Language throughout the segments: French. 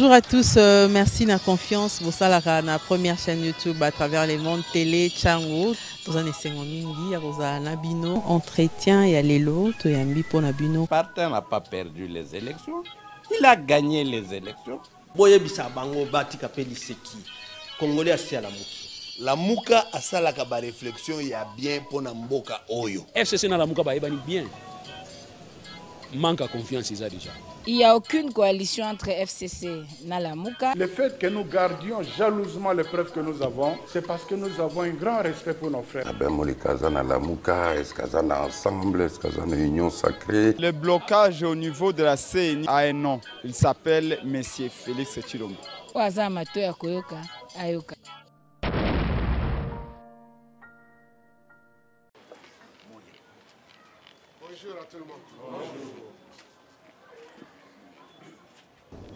Bonjour à tous, merci de la confiance. Vous savez, la première chaîne YouTube à travers les mondes télé, Tchango. Vous en êtes vous avez Nabino, entretien et Alelo, tu as mis pour Nabino. Partin n'a pas perdu les élections, il a gagné les élections. Boye bisa bango bati kapeli seki. Congolais asi à la mouki. La mouka a ça la réflexion il y a bien pour na mboka oyo. FCC na la mouka ba ebani bien. Manque à confiance ils a déjà. Il n'y a aucune coalition entre FCC et Nalamouka. Le fait que nous gardions jalousement les preuves que nous avons, c'est parce que nous avons un grand respect pour nos frères. Union sacrée. Le blocage au niveau de la CNI a un nom. Il s'appelle Monsieur Félix Tshilombo. Bonjour à tout le monde.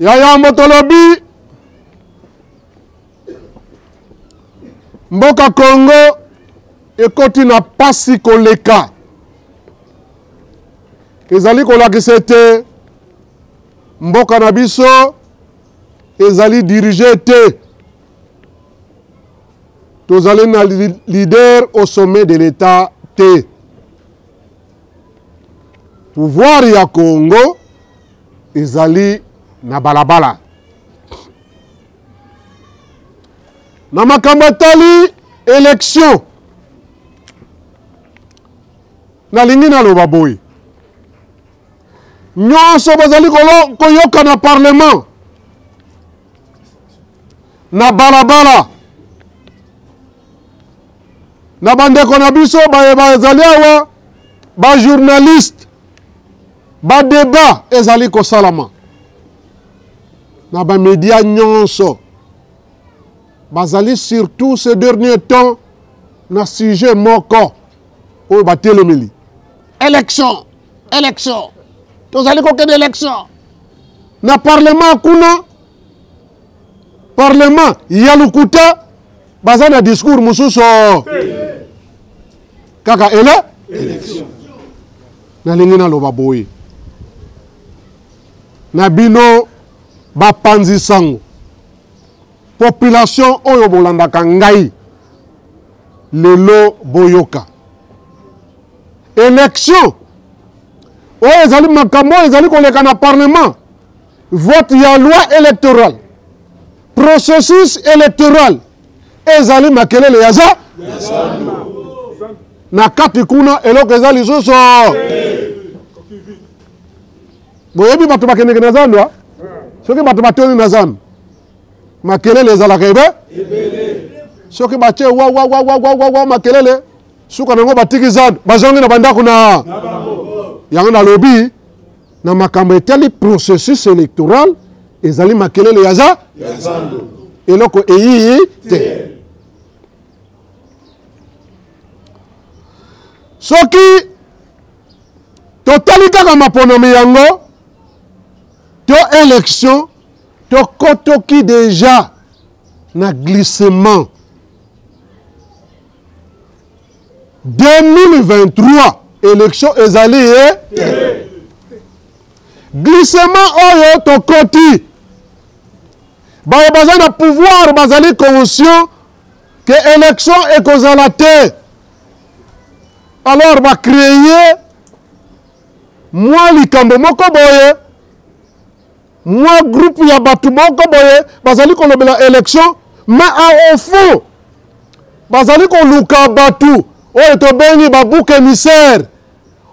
Yaya Motolobi Mboka Congo ekoti na pasi koleka ezali kolakisa ete mboka na biso ezali dirigé te tozali na leader au sommet de l'État te pouvoir ya Congo ezali na balabala na makambo etali élection nalingi naloba boye nyonso bazali koyoka na parlement na balabala na bandeko na biso bazali awa bajournaliste badébat ezali kosalama na ba média nyonso bazali surtout ces derniers temps na sujet moko o batelomeli élection tozali kokende élection na parlement kuna parlement ya lukuta baza na discours mususu kaka élection nalingi naloba boye na bino bapanzi sango population oyo bolandaka ngai lelo boyoka élection oyo ezali makambo ezali koleka na parlement vote ya loi électorale processus électoral ezali makelele yaza na kati kuna eloko ezali lisusu boyebi bato bakendeke na zandwa soki bato batoni na zando makelele ezalaka ebele soki batie wa makelele suka nango batiki zando bazongi na bandako na yango nalobi na makambo etali processus électoral ezali makelele ya zando eloko eyiyi te soki totali kaka maponami yango to élection to kotoki déjà na glissement 2023 élection ezali glissement oyo to koti baza na pouvoir bazali conscient que élection ekozala te alors ba créer moi likambo moko boye moi groupe ya batu moko boye bazali kolobela élection mais au fond bazali koluka batu oyo tobengi babuke émissaire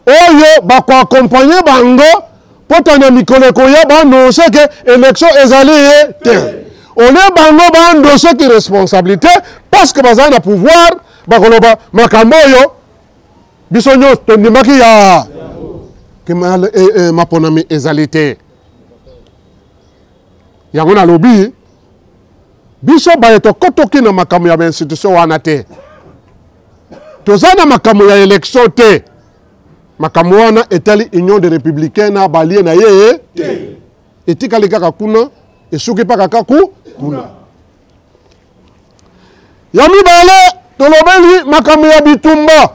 oyo bakoaccompagne bango potana mikolo ekoya baannonce ke élection ezali te ole bango baannonce ki responsabilité parce que bazali na pouvoir bakoloba makambo oyo biso nyonso tondimaki ya maponami ezali te yango nalobi biso baye tokotoki na makambo ya institution wana te toza na makambo ya élection te makambo wana etali union de républicain na balie na ye te etikali kaka kuna esuki pa kaka kuna ya mibale tolobeli makambo ya bitumba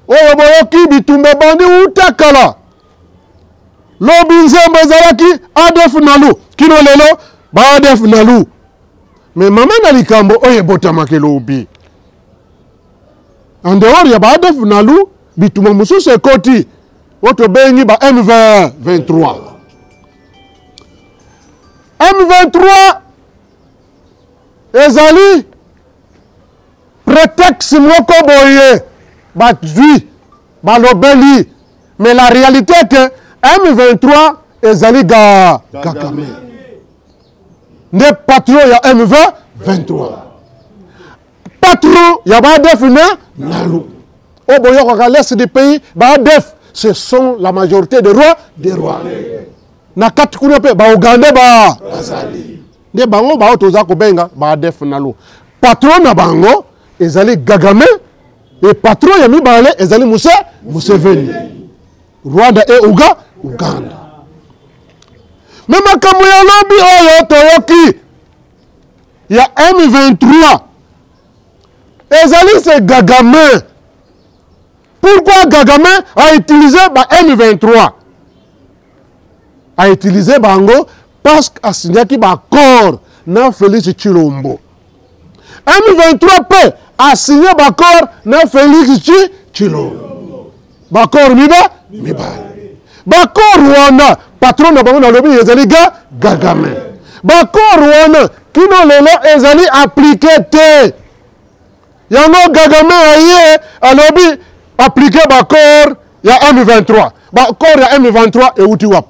oyo boyoki bitumba bandi utakala lobi nzembo ezalaki ADF nalu kino lelo ba ADF nalu mais mama na likambo oyo ebotamaki lobi en dehors ya ba ADF nalu bituma mosusu ekoti oto bengi ba M23 M23 ezali prétexte moko boye bazwi balobeli mais la réalité est que M23 ezali Kagame ne patron ya M23 patron ya ADF nalu au boyoko l'est du pays ADF ce sont la majorité des rois na kati kuna pe ba Uganda ba azali de bango ba otoza ko benga ba ADF nalu patron na bango ezali Kagame et patron ya mibale ezali Museveni Rwanda et Uganda mais makambo ya lobi oyo toyoki ya M23 ezali c'est Kagame. Pourquoi Kagame a utilisé M23? A utilisé bango parce qu'il a signé un accord na Félix Tshilombo. M23 peut a signé un accord na Félix Tshilombo. Accord miba. Accord Rwanda patron na bango na lobi ezali Kagame. Accord Rwanda kino lelo ezali appliqué te. Yango Kagame aye alobi appliqué l'accord il y a M23. L'accord il y a M23 et Outiwap.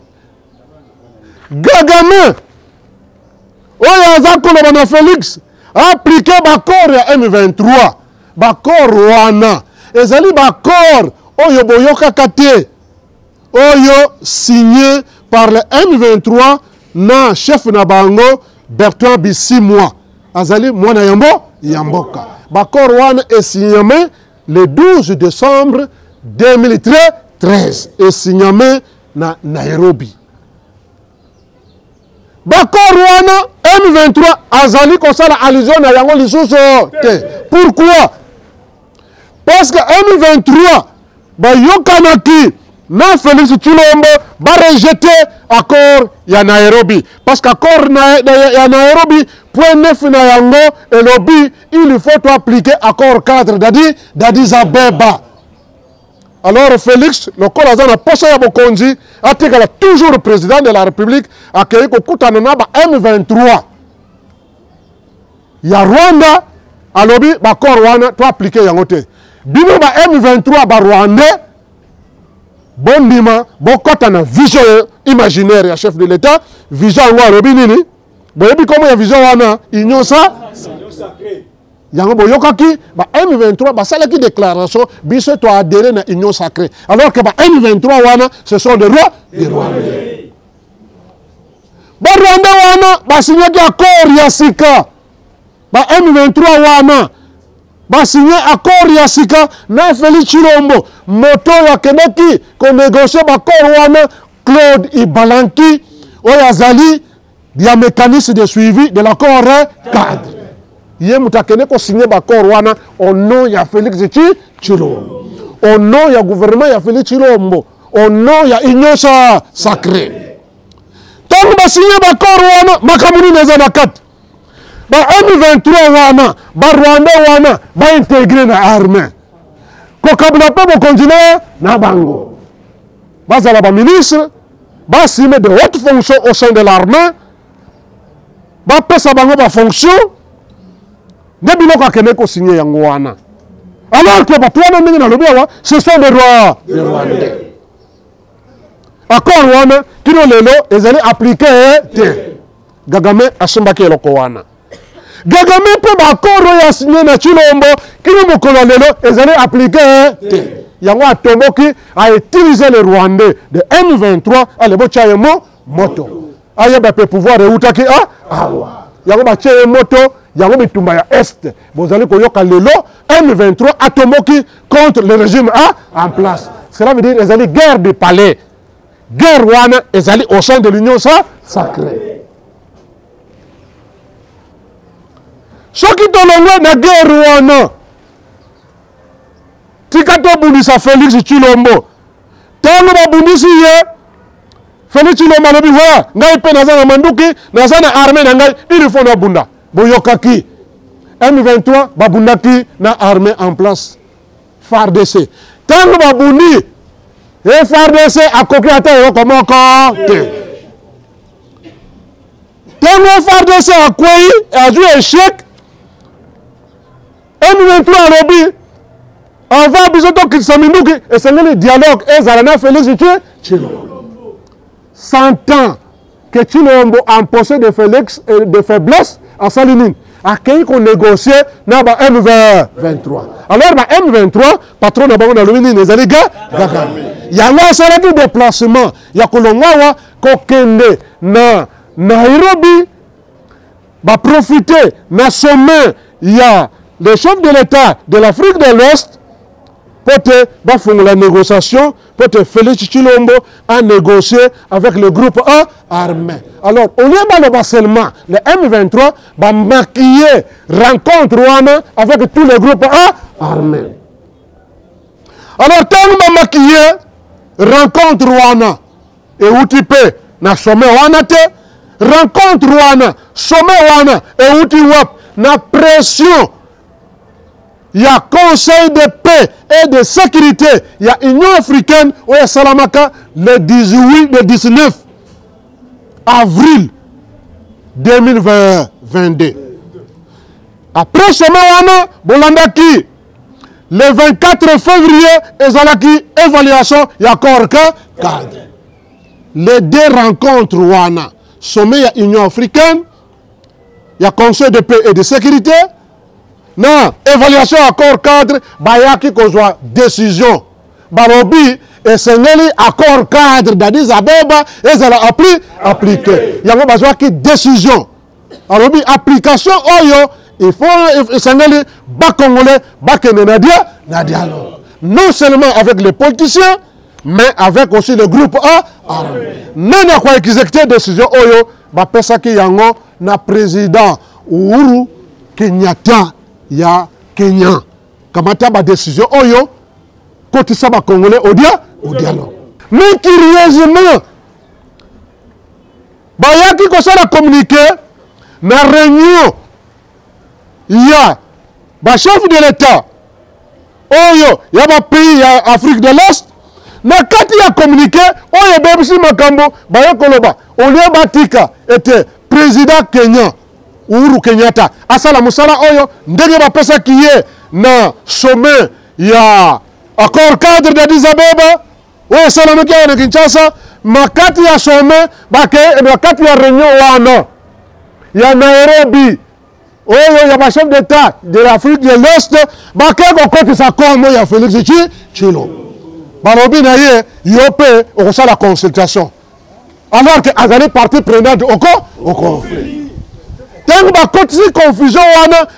Kagame, Oya Félix, appliqué l'accord il y a M23. L'accord Rwanda. Et zali l'accord Oyo Boyoka Kate. Oyo signé par le M23 na chef na bango Bertrand Bisimwa. Azali mwana Yamboka. L'accord Rwanda est signé le 12 décembre 2013 et signé na Nairobi. L'accord Rwanda M23 azali kosala allusion na yango lisusu te. Pourquoi? Parce que M23 ba yokanaki na Félix Tshilombo ba rejeter accord ya Nairobi parce qu'accord ya Nairobi point 9 na yango et lobby il faut appliquer accord cadre d'Addis Abeba. Alors Félix le corazon a posa ya bokonzi atikala toujours président de la République akei kokutana na ba M23 ya Rwanda alobi ba accord wana to appliquer yango te bino ba M23 ba Rwandais bondima bokota na vision imaginaire ya chef de l'État vision ngo alobi nini boyebi komo ya vision wana union sacrée yango boyokaki ba M23 basalaki déclaration biso to adhérer na union sacrée alors que ba M23 wana ce sont des Rwandais ba Rwanda wana basignaki accord ya sika ba M23 wana ba signé accord ya sika na Félix Tshilombo moto ya keneki ko négocier ba accord wana Claude Ibalanki oyo azali ya mécanisme de suivi de l'accord cadre ye mutakene ko signé ba accord wana au nom ya Félix Tshilombo au nom ya gouvernement ya Félix Tshilombo au nom ya union sacrée donc ba signé ba accord wana makamuni neza na kat ba M23 wana ba Rwanda wana ba intégrer na armée ko kabla pe bo continuer na bango bazala ba ministre ba signer de hautes fonctions au sein de l'armée ba pesa bango ba fonction de biloko akene ko signer yango wana alors que ba tuana ndenge na lobi wa ce sont des Rwandais accord wana kino lelo ezali appliqué te Kagame asembaki eloko wana Kagame pe ba accord ya signé na Tshilombo kino mokolo lelo ezali appliqué te yango atomboki a utilisé les Rwandais de M23 alebo chaye moto ayeba pe pouvoir eutaki awa yango ba chaye moto yango bitumba ya est bozali koyoka lelo M23 atomboki contre le régime en place. Cela veut dire ezali guerre de palais, guerre wana ezali au sein de l'union sacrée. Soki tolongwe na guerre wana tika to bundisa Félix Tshilombo tango babundisi ye Félix Tshilombo alobi voilà ngai pe naza na manduki naza na armée na ngai il faut na bunda boyokaki M23 babundaki na armée en place FARDC tango babundi et FARDC akoki ata eloko moko te tango FARDC akwei azwi échec M23 alobi avant biso tokitisa minduki esengeli dialogue ezala na Félix Tshilombo 100 ans que Tshilombo en possède de Félix et de faiblesse en Salinine a qu'il qu'on négocie na ba M23 alors ba M23 patron na bango na lumini les aliga gaga ya nga sala du déplacement ya kolongawa kokende na Nairobi ba profiter na sommet ya les chefs de l'État de l'Afrique de l'Ouest pour faire la négociation, pour Félix Tshilombo a négocié avec le groupe A armé. Alors, au lieu de seulement le M23 va maquiller rencontre avec tous les groupes A armés. Alors, tant que maquiller rencontre et outipé na sommet rencontre sommet et outipé na pression. Il y a Conseil de paix et de sécurité. Il y a Union africaine où il y a Salamaka le 19 avril 2022. Après ce moment, Bolandaki, le 24 février, Ezalaki, évaluation, il y a encore cadre. Les deux rencontres, Wana, sommet, il y a Union africaine, il y a Conseil de paix et de sécurité. Non, évaluation accord cadre, bayaki kozwa décision. Barobi et sengeli accord cadre d'Addis Abeba et ça l'a appliqué. Yango bazwa ki décision. Barobi application oyo il faut sengeli ba congolais ba kenenadia na dialogue. Non seulement avec les politiciens mais avec aussi le groupe A. Nana kwa exécuter décision oyo ba pesaki yango na président Uhuru Kenyatta ya Kenya. Kamata ba décision oyo côté ça ba congolais au dialogue. Mais curieusement ba yaki ko sala communiquer na réunion ya ba chef de l'état oyo ya ba pays ya Afrique de l'Est na kati ya communiqué oyo bebisi makambo ba yakoloba au lieu batika était président Kenya Uhuru Kenyatta asala musala oyo ndenge bapesa kiye na sommet ya accord cadre d'Addis Abeba oyo salamaki na Kinshasa makati ya sommet makati ya réunion wana ya Nairobi oyo ya ba chef d'état de l'Afrique de l'Est bakeko kotisa komo ya Félix Tshilombo balobi na ye yope okosala consultation alors que azali partie prenante au conflit. Tant que la confusion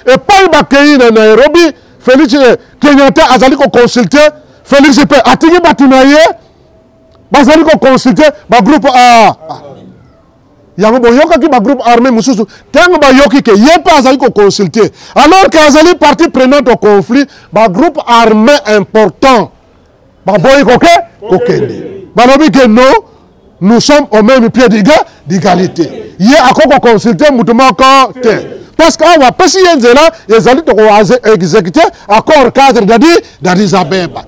et pas bakei na Nairobi, Félix Kenyatta azali ko consulter, Félix peut attirer batinaye, bazali ko consulter ba groupe A. Yango boyoka ki ba groupe armé mususu, tant ba yoki ke yepa azali ko consulter. Alors que azali partie prenante au conflit, ba groupe armé important. Ba boy kokende. Ba lobi que non, nous sommes au même pied d'égalité. Il y a encore consulter mutumo te parce que on va pas si yenzela ezali to exécuter accord cadre d'Addis Abeba.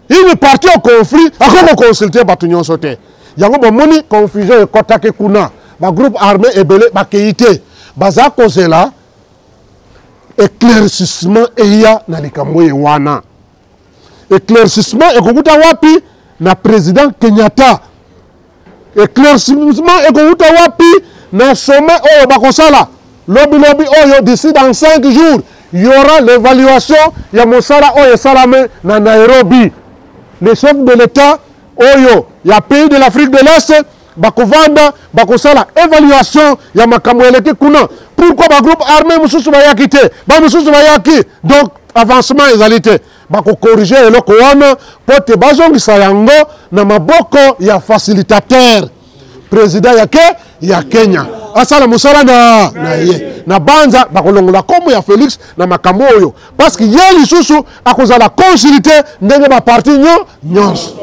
Il est parti au conflit encore consulter batunyon sote. Yango bomoni confusion e kotake kuna ba groupe armé ebele ba keité baza kozela éclaircissement eya na likambo wana. Éclaircissement ekokuta wapi na président Kenyatta. Éclaircissement et que wapi na sommet oyo bakosala lobi oyo d'ici dans 5 jours il y aura l'évaluation ya mosala oyo salame na Nairobi. Les chefs de l'état oyo ya pays de l'Afrique de l'Est bakovanda bakosala évaluation ya makambo eleki kuna. Pourquoi ba groupe armé mususu bayaki te ba mususu bayaki donc avancement ezalité bako corriger eloko wana pote bazongisa yango na maboko ya facilitateur président ya Kenya asala musala na ye na banza bakolongola komo ya Félix na makambo oyo parce que ye lisusu akozala consulter ndenge ba parti nyonso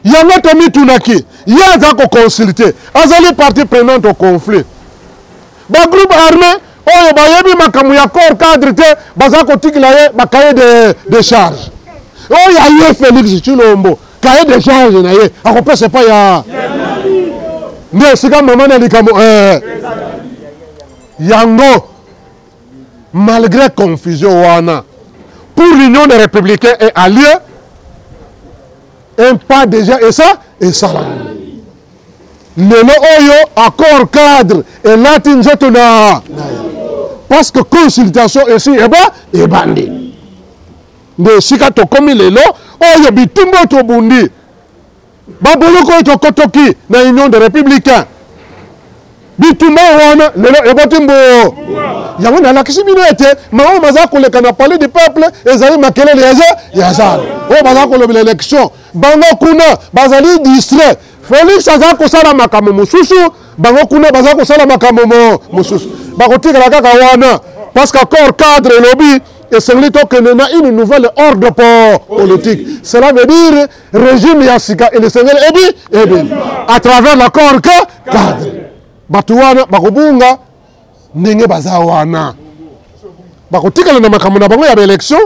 yango tomitunaki ye aza koconsulte azali partie prenante au conflit bagroupe armé oyo bayebi makambo ya corps cadre te baza kotikila ye bakaye de charge oyo aye Félix Tshilombo kaye de charge na ye akopesa pa ya nde esika mama na likambo yango malgré confusion wana pour l'union des républicains et alliés un pas déjà et ça lelo oyo accord cadre et lati nzoto na parce que consultation ici ebandi nde sika tokomi lelo oyo bitumbo tobundi baboloko oyo tokotoki na union des républicains bitumba wana lelo ebotimbo yango nalakisi bino ete maoyo baza koleka na palais du peuple ezali makelele ya zala oyo baza kolobela élection bango kuna bazali distrait Félix aza kosala makambo mosusu bango kuna baza kosala makambo mosusu bakotikala kaka wana parce que corps cadre elobi esengeli tokende na une nouvelle ordre politique cela veut dire régime ya sika elesengeli ebi à travers l'accord cadre bato wana bakobunga ndenge baza wana bakotikala na makambo na bango ya baélection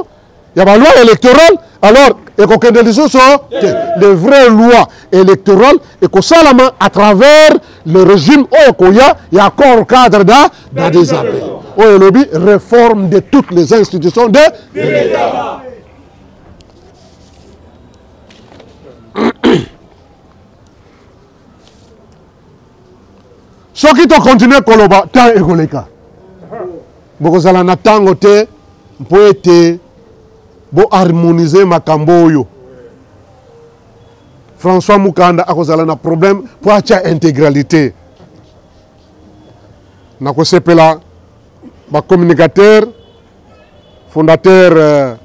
ya baloi électorale alors ekokende lisusu te les vraies lois électorales ekosalama à travers le régime oyo koya ya corps cadre dans des appels oyo elobi réforme de toutes les institutions de l'État. soki tokontinue koloba temps ekoleka bokozala na ntango te mpo ete boharmonize makambo oyo François Mukanda akozala na problème po atia intégralité nakosepela bacommunicateur fondateur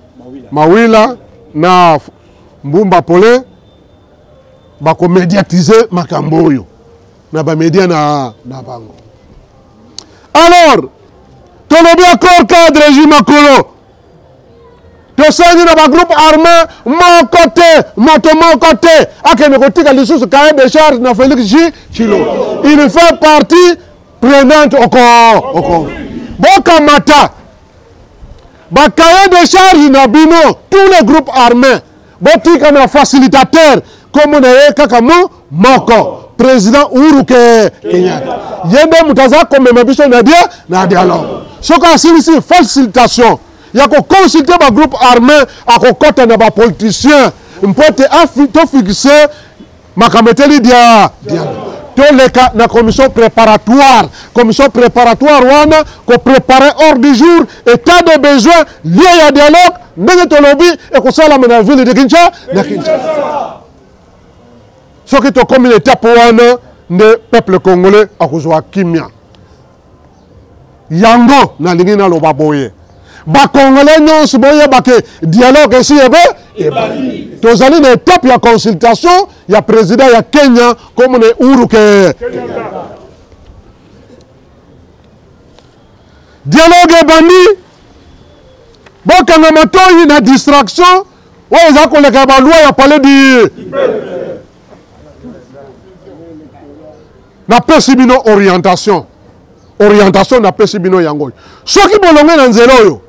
Mawila na Mbumba Paulin bakomédiatize makambo oyo na bamédia na bango alors tolobi accord cadre régime akolo tosengi na bagroupe armé moko te moto moko te akende kotika lisusu cahier de charge na Félix Tshilombo il fait partie prenante au conflit bokamata bacahier de charge na bino tous les groupes armés botika na facilitateur comme na ye kaka moko président Uhuru Kenyatta yende mutaza komema biso na dialogue soki asilisi facilitation ya koconsulte bagroupe armé akokota na bapoliticien mpo ete tofixe makambo eteli dialogue toleka na commission préparatoire wana koprépare hors du jour état de besoin lié ya dialogue ndenge tolobi ekosalama na ville de Kinshasa soki tokomi na étape wana nde peuple congolais akozwa kimia yango nalingi naloba boye bakongolais nyonso boyebake dialogue esi ebani tozali na étape ya consultation ya président ya Kenya comme na Uhuru dialogue ebandi bokanga matoi na distraction oyo eza koleka baloi ya palais du napesi bino orientation napesi bino yango soki bolonge na nzela oyo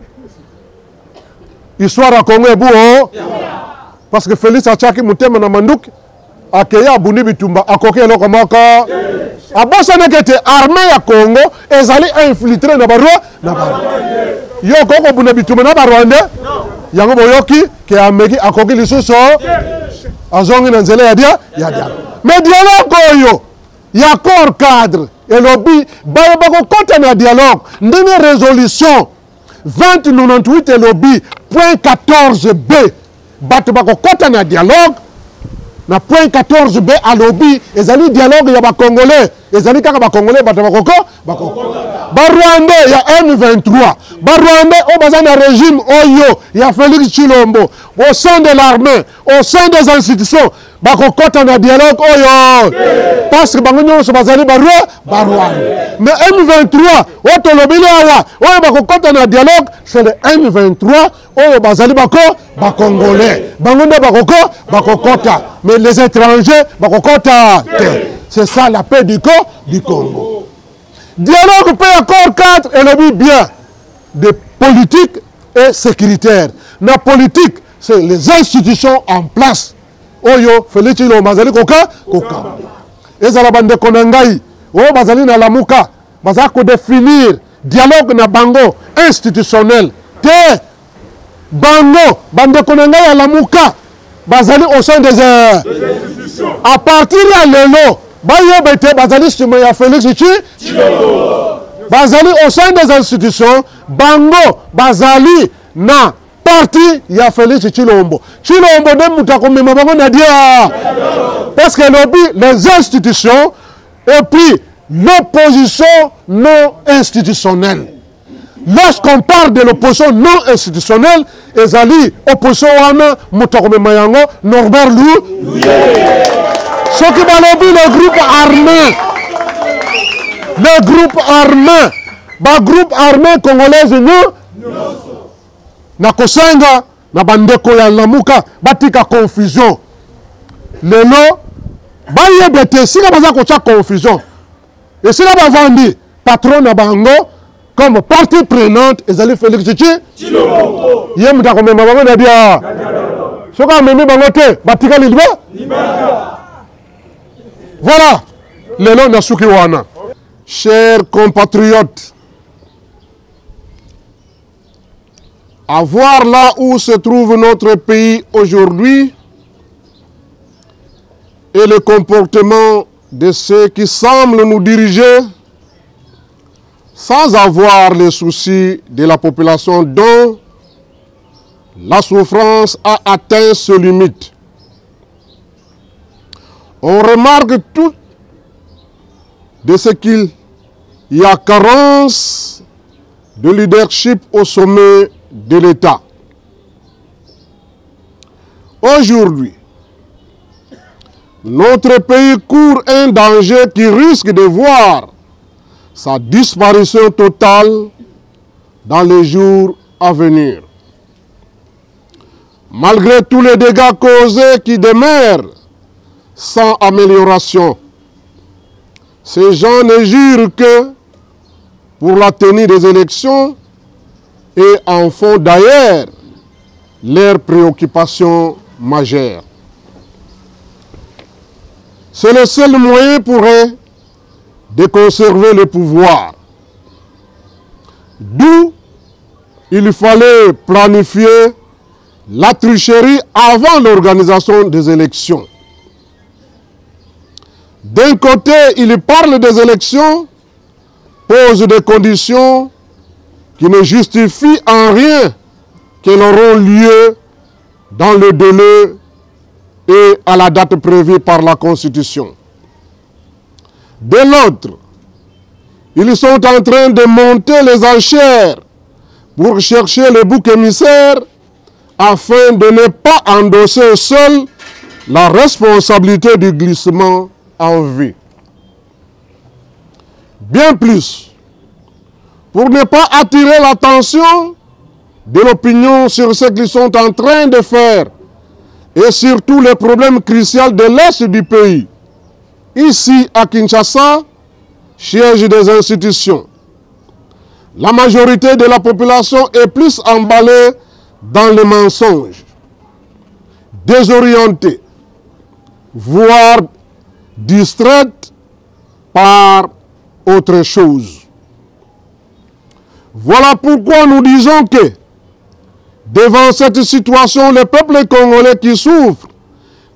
histoire ya Congo ebuo parce que Félix atiaki motema na manduki akeya abundi bitumba akoki eloko moko abosanaki ete armée ya Congo ezali infiltré na barwa yo kokobunda bitumba na barwandais yango boyoki ke ameki akoki lisusu azongi na nzela ya dialogue mais dialogue oyo ya corps cadre elobi baye bakokota na dialogue ndenge résolution 2098 elobi point 14b bato bakokota na dialogue na point 14b alobi ezali dialogue ya bakongolais ezali kaka bakongolais bato bakokota barwandais ya M23 barwandais oyo baza na régime oyo ya Félix Tshilombo au sein de l'armée au sein des institutions bakokota na dialogue oyo parce que bango nyonso bazali barwandais mais M23 oyo tolobeli awa oyo bakokota na dialogue c'est le M23 oyo bazali Congolais. Bangonde bakokota. Mais les étrangers bakokota. C'est ça la paix du Congo. Dialogue paix accord 4 et le bien de politique et sécuritaire. La politique, c'est les institutions en place. Oyo, Félix Tshilombo bazali koka. Ezala bande konangai. O bazali na lamuka. Bazali ko définir dialogue na bango institutionnel. Te bango bande konangai ya lamuka. Bazali au sein des institutions. À partir de lelo, bayo bete bazali sima ya Félix Tshilombo. Bazali au sein des institutions, bango bazali na parti ya Félix Tshilombo. Tshilombo de mutakomema bango na dia. Parce que les institutions et puis l'opposition non institutionnelle. Lorsqu'on parle de l'opposition non institutionnelle, ezali opposition wana mutakomema yango Norbert Lou. Ce qui balobi le groupe armé. Le groupe armé congolais nous na kosenga na bandeko ya lamuka batika confusion lelo bayebete sika baza kocha confusion et sila bavandi patron na bango comme partie prenante ezali Félix Tshilombo ye mutakomema bango na dia soka memi bango te batika liba voilà lelo na suki wana. Chers compatriotes, à voir là où se trouve notre pays aujourd'hui et le comportement de ceux qui semblent nous diriger sans avoir les soucis de la population dont la souffrance a atteint ses limites. On remarque tout de ce qu'il y a carence de leadership au sommet de l'État. Aujourd'hui, notre pays court un danger qui risque de voir sa disparition totale dans les jours à venir. Malgré tous les dégâts causés qui demeurent sans amélioration, ces gens ne jurent que pour la tenue des élections et en font d'ailleurs leurs préoccupations majeures. C'est le seul moyen pour eux de conserver le pouvoir. D'où il fallait planifier la tricherie avant l'organisation des élections. D'un côté, il parle des élections, pose des conditions qui ne justifient en rien qu'elles auront lieu dans le délai et à la date prévue par la Constitution. De l'autre, ils sont en train de monter les enchères pour chercher le bouc émissaire afin de ne pas endosser seul la responsabilité du glissement en vue. Bien plus, pour ne pas attirer l'attention de l'opinion sur ce qu'ils sont en train de faire et surtout les problèmes cruciaux de l'Est du pays. Ici, à Kinshasa, siège des institutions. La majorité de la population est plus emballée dans les mensonges, désorientée, voire distraite par autre chose. Voilà pourquoi nous disons que devant cette situation, le peuple congolais qui souffre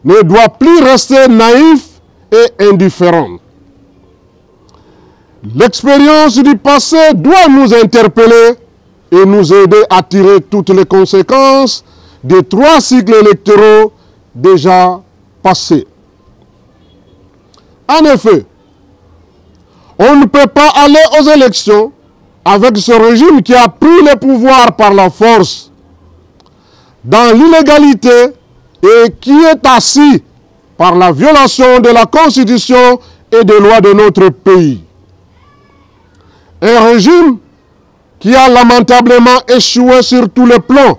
ne doit plus rester naïf et indifférent. L'expérience du passé doit nous interpeller et nous aider à tirer toutes les conséquences des 3 cycles électoraux déjà passés. En effet, on ne peut pas aller aux élections avec ce régime qui a pris le pouvoir par la force, dans l'illégalité et qui est assis par la violation de la Constitution et des lois de notre pays. Un régime qui a lamentablement échoué sur tous les plans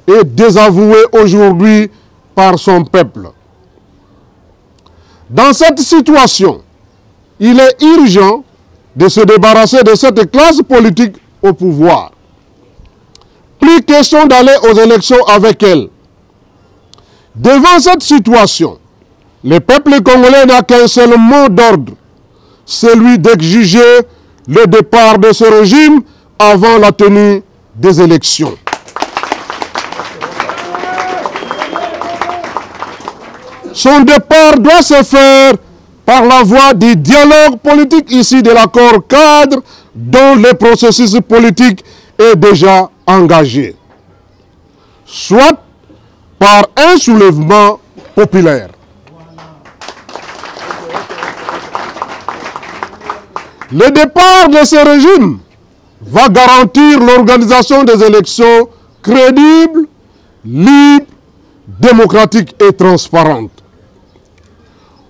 est désavoué aujourd'hui par son peuple. Dans cette situation, il est urgent de se débarrasser de cette classe politique au pouvoir. Plus question d'aller aux élections avec elle. Devant cette situation, le peuple congolais n'a qu'un seul mot d'ordre, celui d'exiger le départ de ce régime avant la tenue des élections. Son départ doit se faire par la voie du dialogue politique issu de l'accord cadre dont le processus politique est déjà engagé, soit par un soulèvement populaire. Le départ de ce régime va garantir l'organisation des élections crédibles, libres, démocratiques et transparentes.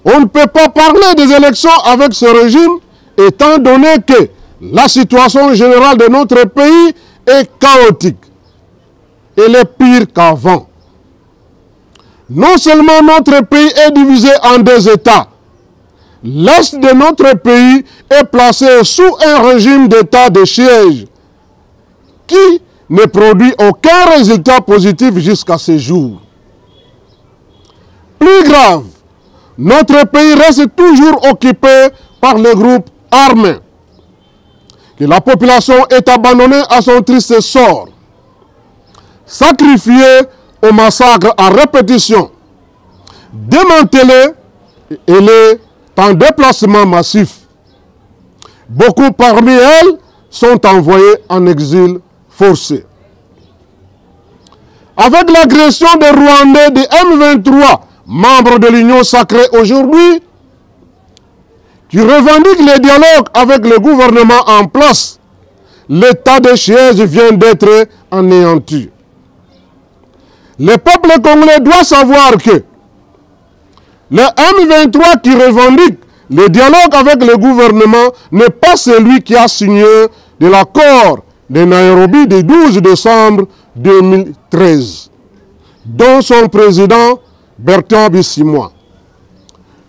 On ne peut pas parler des élections avec ce régime étant donné que la situation générale de notre pays est chaotique. Elle est pire qu'avant. Non seulement notre pays est divisé en deux États, l'Est de notre pays est placé sous un régime d'État de siège qui ne produit aucun résultat positif jusqu'à ce jour. Plus grave, notre pays reste toujours occupé par les groupes armés, que la population est abandonnée à son triste sort, sacrifiée au massacre à répétition, démantelée et elle est en déplacement massif. Beaucoup parmi elles sont envoyées en exil forcé. Avec l'agression des Rwandais de M23, membres de l'Union sacrée aujourd'hui, qui revendiquent le dialogue avec le gouvernement en place, l'état de siège vient d'être anéanti. Le peuple congolais doit savoir que le M23 qui revendique le dialogue avec le gouvernement n'est pas celui qui a signé de l'accord de Nairobi du 12 décembre 2013, dont son président Bertrand Bisimwa,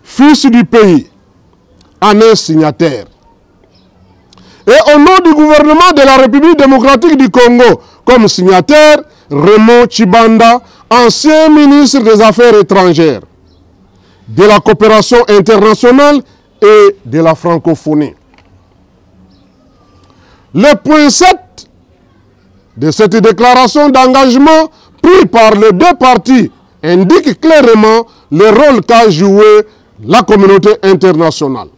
fils du pays, en est signataire. Et au nom du gouvernement de la République démocratique du Congo, comme signataire, Raymond Tshibanda, ancien ministre des Affaires étrangères, de la coopération internationale et de la francophonie. Le point 7 de cette déclaration d'engagement pris par les deux parties indique clairement le rôle qu'a joué la communauté internationale,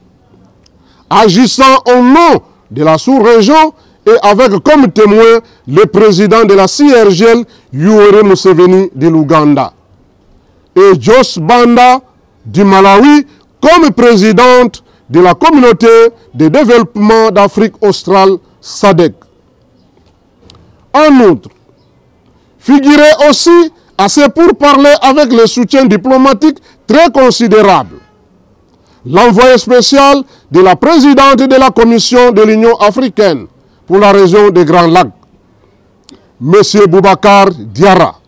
agissant au nom de la sous-région et avec comme témoin le président de la CIRGL, Yoweri Museveni de l'Ouganda, et Jos Banda du Malawi comme présidente de la communauté de développement d'Afrique australe, SADC. En outre, figurait aussi à ces pourparlers avec le soutien diplomatique très considérable l'envoyé spécial de la présidente de la Commission de l'Union africaine pour la région des Grands Lacs, M. Boubacar Diarra,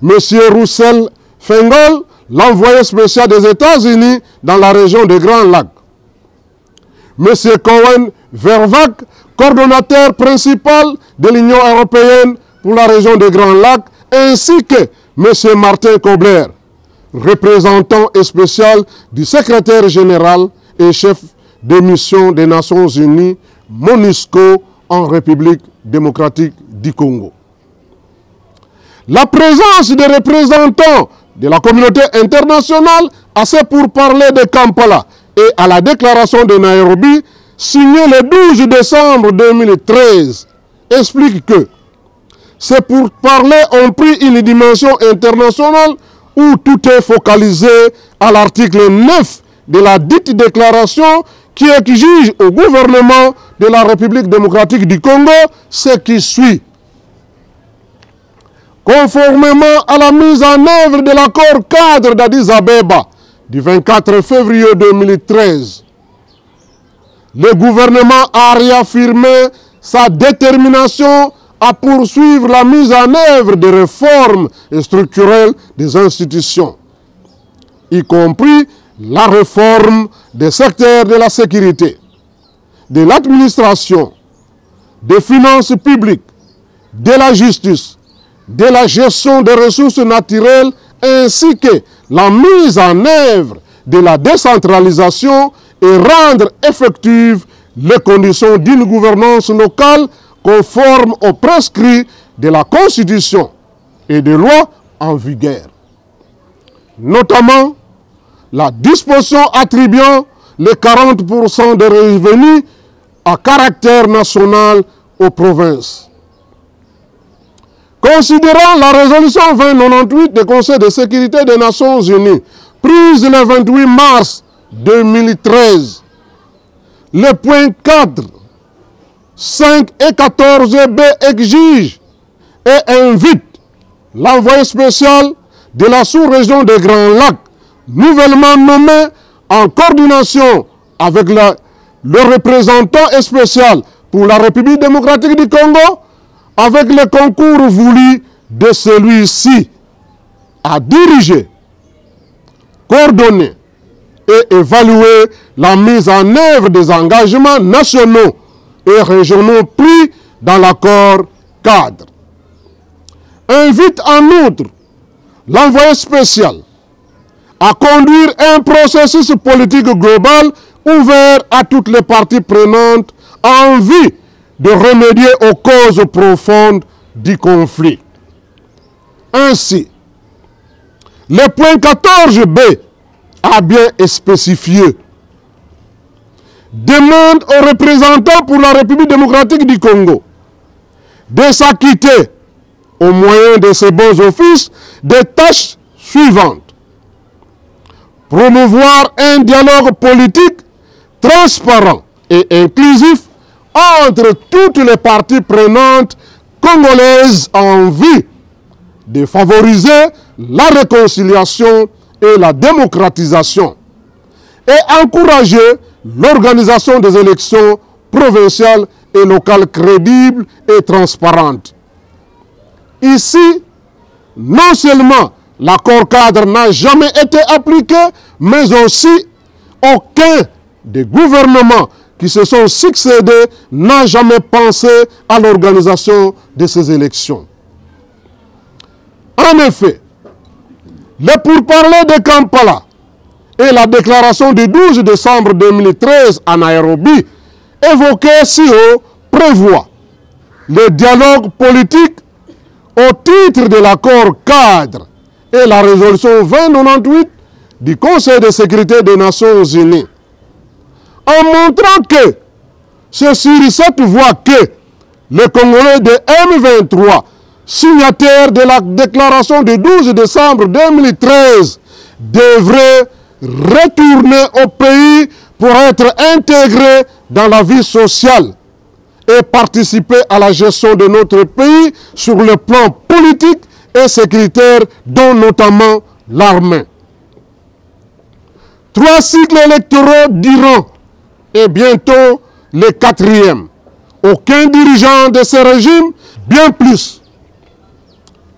M. Roussel Fengol, l'envoyé spécial des États-Unis dans la région des Grands Lacs, M. Cohen Vervac, coordonnateur principal de l'Union européenne pour la région des Grands Lacs, ainsi que M. Martin Kobler, représentant spécial du secrétaire général et chef de mission des Nations Unies, MONUSCO, en République démocratique du Congo. La présence des représentants de la communauté internationale à ces pourparlers de Kampala et à la déclaration de Nairobi, signée le 12 décembre 2013, explique que ces pourparlers ont pris une dimension internationale où tout est focalisé à l'article 9 de la dite déclaration qui exige au gouvernement de la République démocratique du Congo ce qui suit. Conformément à la mise en œuvre de l'accord cadre d'Addis Abeba du 24 février 2013, le gouvernement a réaffirmé sa détermination à poursuivre la mise en œuvre des réformes structurelles des institutions, y compris la réforme des secteurs de la sécurité, de l'administration, des finances publiques, de la justice, de la gestion des ressources naturelles, ainsi que la mise en œuvre de la décentralisation et rendre effectives les conditions d'une gouvernance locale conforme aux prescrits de la Constitution et des lois en vigueur. Notamment, la disposition attribuant les 40% des revenus à caractère national aux provinces. Considérant la résolution 2098 du Conseil de sécurité des Nations Unies, prise le 28 mars 2013, le point 4, 5 et 14b exige et invite l'envoyé spécial de la sous-région des Grands Lacs, nouvellement nommé en coordination avec le représentant spécial pour la République démocratique du Congo, avec le concours voulu de celui-ci, à diriger, coordonner et évaluer la mise en œuvre des engagements nationaux et régionaux pris dans l'accord cadre. Invite en outre l'envoyé spécial à conduire un processus politique global ouvert à toutes les parties prenantes en vue de remédier aux causes profondes du conflit. Ainsi, le point 14b a bien spécifié: demande aux représentants pour la République démocratique du Congo de s'acquitter, au moyen de ses bons offices, des tâches suivantes. Promouvoir un dialogue politique transparent et inclusif entre toutes les parties prenantes congolaises en vue de favoriser la réconciliation et la démocratisation et encourager l'organisation des élections provinciales et locales crédibles et transparentes. Ici, non seulement l'accord cadre n'a jamais été appliqué, mais aussi aucun des gouvernements qui se sont succédés n'a jamais pensé à l'organisation de ces élections. En effet, le pourparlers de Kampala et la déclaration du 12 décembre 2013 à Nairobi, évoquée si haut, prévoit le dialogue politique au titre de l'accord cadre et la résolution 2098 du Conseil de sécurité des Nations Unies, en montrant que c'est sur cette voie que les Congolais de M23, signataires de la déclaration du 12 décembre 2013, devraient retourner au pays pour être intégrés dans la vie sociale et participer à la gestion de notre pays sur le plan politique et sécuritaire, dont notamment l'armée. 3 cycles électoraux diront, et bientôt le 4e. Aucun dirigeant de ce régime, bien plus,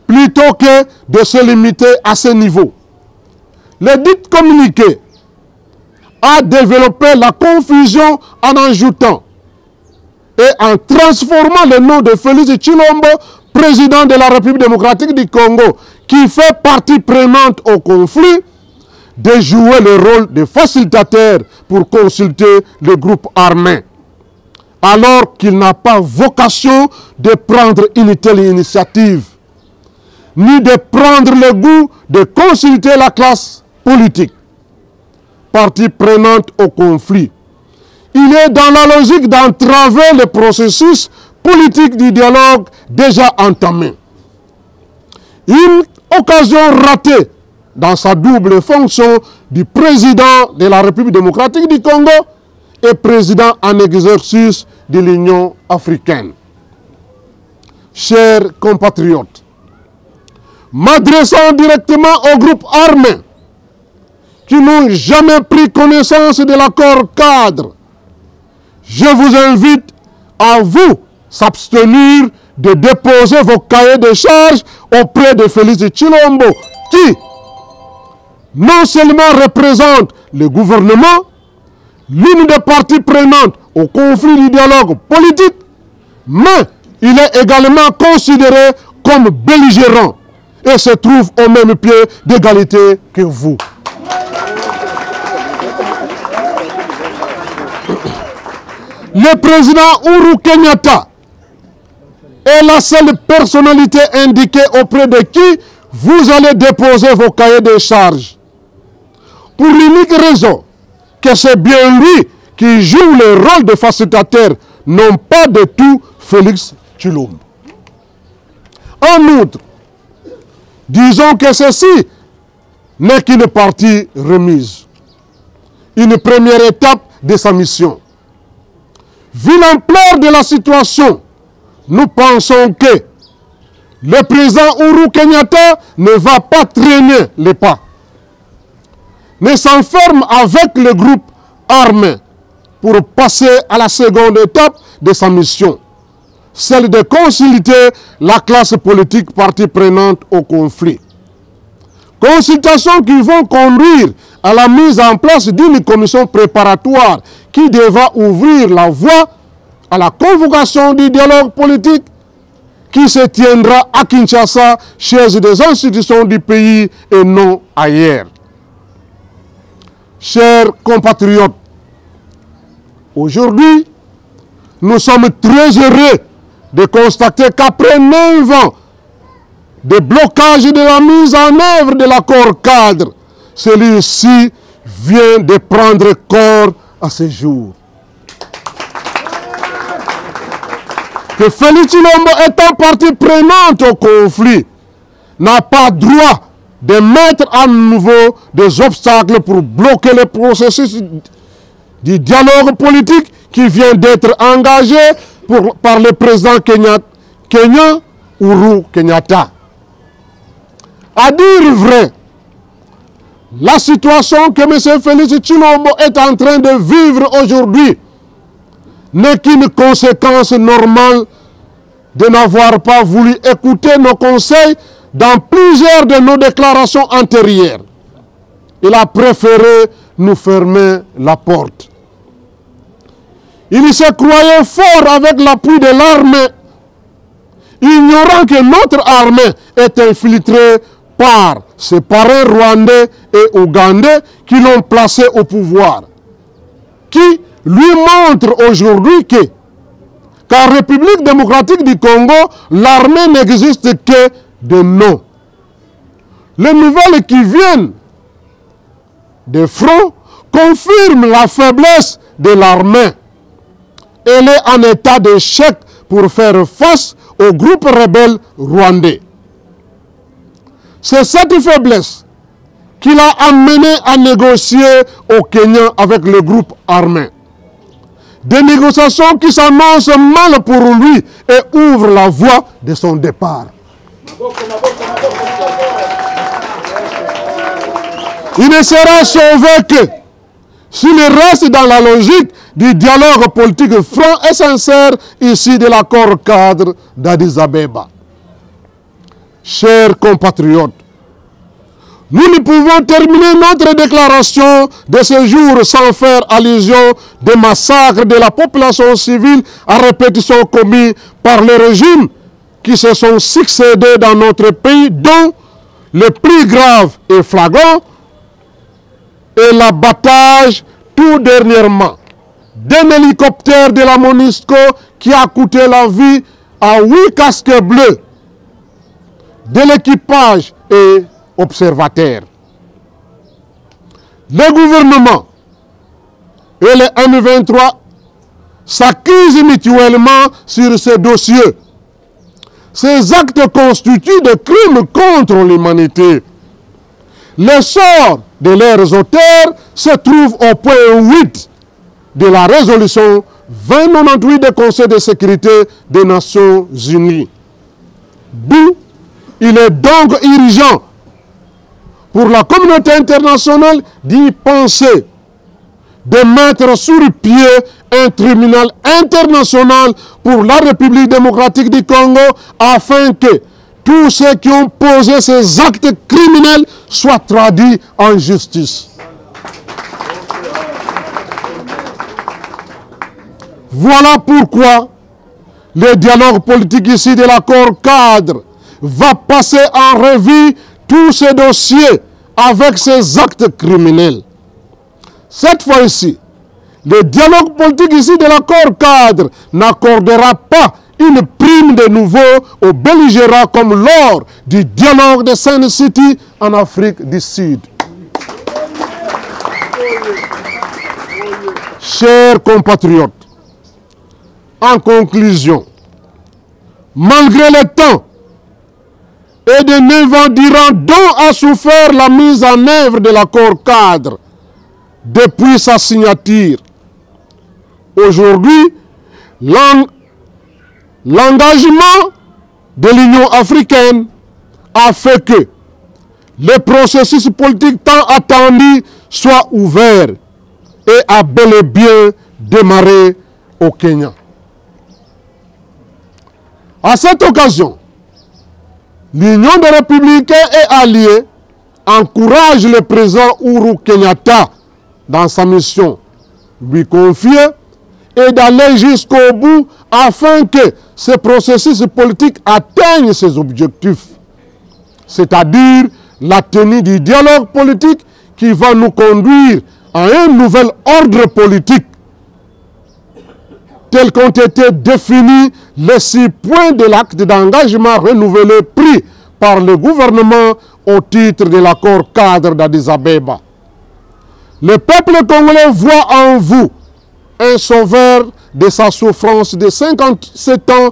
plutôt que de se limiter à ce niveau. Le dit communiqué a développé la confusion en ajoutant et en transformant le nom de Félix Tshilombo, président de la République démocratique du Congo, qui fait partie prenante au conflit, de jouer le rôle de facilitateur pour consulter le groupe armé, alors qu'il n'a pas vocation de prendre une telle initiative, ni de prendre le goût de consulter la classe politique, partie prenante au conflit. Il est dans la logique d'entraver le processus politique du dialogue déjà entamé. Une occasion ratée dans sa double fonction du président de la République démocratique du Congo et président en exercice de l'Union africaine. Chers compatriotes, m'adressant directement aux groupes armés qui n'ont jamais pris connaissance de l'accord cadre, je vous invite à vous s'abstenir de déposer vos cahiers de charges auprès de Félix Tshilombo, qui non seulement représente le gouvernement, l'une des parties prenantes au conflit du dialogue politique, mais il est également considéré comme belligérant et se trouve au même pied d'égalité que vous. Le président Uhuru Kenyatta est la seule personnalité indiquée auprès de qui vous allez déposer vos cahiers de charges. Pour l'unique raison que c'est bien lui qui joue le rôle de facilitateur, non pas de tout Félix Tshilombo. En outre, disons que ceci n'est qu'une partie remise, une première étape de sa mission. Vu l'ampleur de la situation, nous pensons que le président Uhuru Kenyatta ne va pas traîner les pas, mais s'enferme avec le groupe armé pour passer à la seconde étape de sa mission, celle de consulter la classe politique partie prenante au conflit. Consultations qui vont conduire à la mise en place d'une commission préparatoire qui devra ouvrir la voie à la convocation du dialogue politique qui se tiendra à Kinshasa, chez des institutions du pays et non ailleurs. Chers compatriotes, aujourd'hui, nous sommes très heureux de constater qu'après 9 ans de blocage de la mise en œuvre de l'accord cadre, celui-ci vient de prendre corps à ce jour. Que Félix Tshilombo, étant partie prenante au conflit, n'a pas droit de mettre à nouveau des obstacles pour bloquer le processus du dialogue politique qui vient d'être engagé par le président kenyan Uhuru Kenyatta. À dire vrai, la situation que M. Félix Tshilombo est en train de vivre aujourd'hui n'est qu'une conséquence normale de n'avoir pas voulu écouter nos conseils dans plusieurs de nos déclarations antérieures. Il a préféré nous fermer la porte. Il se croyait fort avec l'appui de l'armée, ignorant que notre armée est infiltrée par ses parrains rwandais et ougandais qui l'ont placé au pouvoir, qui lui montre aujourd'hui que, qu'en République démocratique du Congo, l'armée n'existe que de nom. Les nouvelles qui viennent des fronts confirment la faiblesse de l'armée. Elle est en état d'échec pour faire face au groupe rebelle rwandais. C'est cette faiblesse qui l'a amené à négocier au Kenya avec le groupe armé. Des négociations qui s'annoncent mal pour lui et ouvrent la voie de son départ. Il ne sera sauvé que s'il reste dans la logique du dialogue politique franc et sincère ici de l'accord cadre d'Addis Abeba. Chers compatriotes, nous ne pouvons terminer notre déclaration de ce jour sans faire allusion des massacres de la population civile à répétition commis par les régimes qui se sont succédés dans notre pays, dont le plus grave et flagrant est l'abattage tout dernièrement d'un hélicoptère de la MONUSCO qui a coûté la vie à 8 casques bleus de l'équipage et observateurs. Le gouvernement et les M23 s'accusent mutuellement sur ces dossiers. Ces actes constituent des crimes contre l'humanité. Le sort de leurs auteurs se trouve au point 8 de la résolution 2098 du Conseil de sécurité des Nations Unies. D'où il est donc urgent pour la communauté internationale d'y penser, de mettre sur pied un tribunal international pour la République démocratique du Congo afin que tous ceux qui ont posé ces actes criminels soient traduits en justice. Voilà pourquoi le dialogue politique ici de l'accord cadre va passer en revue tous ces dossiers avec ces actes criminels. Cette fois-ci, le dialogue politique ici de l'accord cadre n'accordera pas une prime de nouveau aux belligérants comme lors du dialogue de Sun City en Afrique du Sud. Chers compatriotes, en conclusion, malgré le temps et de 9 ans durant dont a souffert la mise en œuvre de l'accord cadre depuis sa signature, aujourd'hui, l'engagement de l'Union africaine a fait que le processus politique tant attendu soit ouvert et a bel et bien démarré au Kenya. À cette occasion, l'Union des Républicains et alliés encourage le président Uhuru Kenyatta dans sa mission lui confiée et d'aller jusqu'au bout afin que ce processus politique atteigne ses objectifs, c'est-à-dire la tenue du dialogue politique qui va nous conduire à un nouvel ordre politique tels qu'ont été définis les 6 points de l'acte d'engagement renouvelé pris par le gouvernement au titre de l'accord cadre d'Addis Abeba. Le peuple congolais voit en vous un sauveur de sa souffrance de 57 ans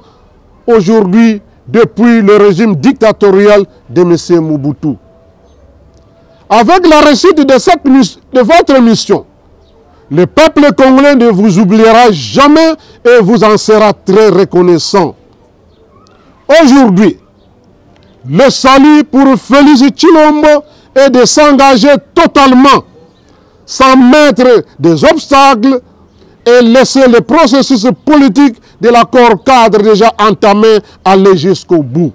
aujourd'hui depuis le régime dictatorial de M. Mobutu. Avec la réussite de votre mission, le peuple congolais ne vous oubliera jamais et vous en sera très reconnaissant. Aujourd'hui, le salut pour Félix Tshilombo est de s'engager totalement, sans mettre des obstacles et laisser le processus politique de l'accord cadre déjà entamé aller jusqu'au bout.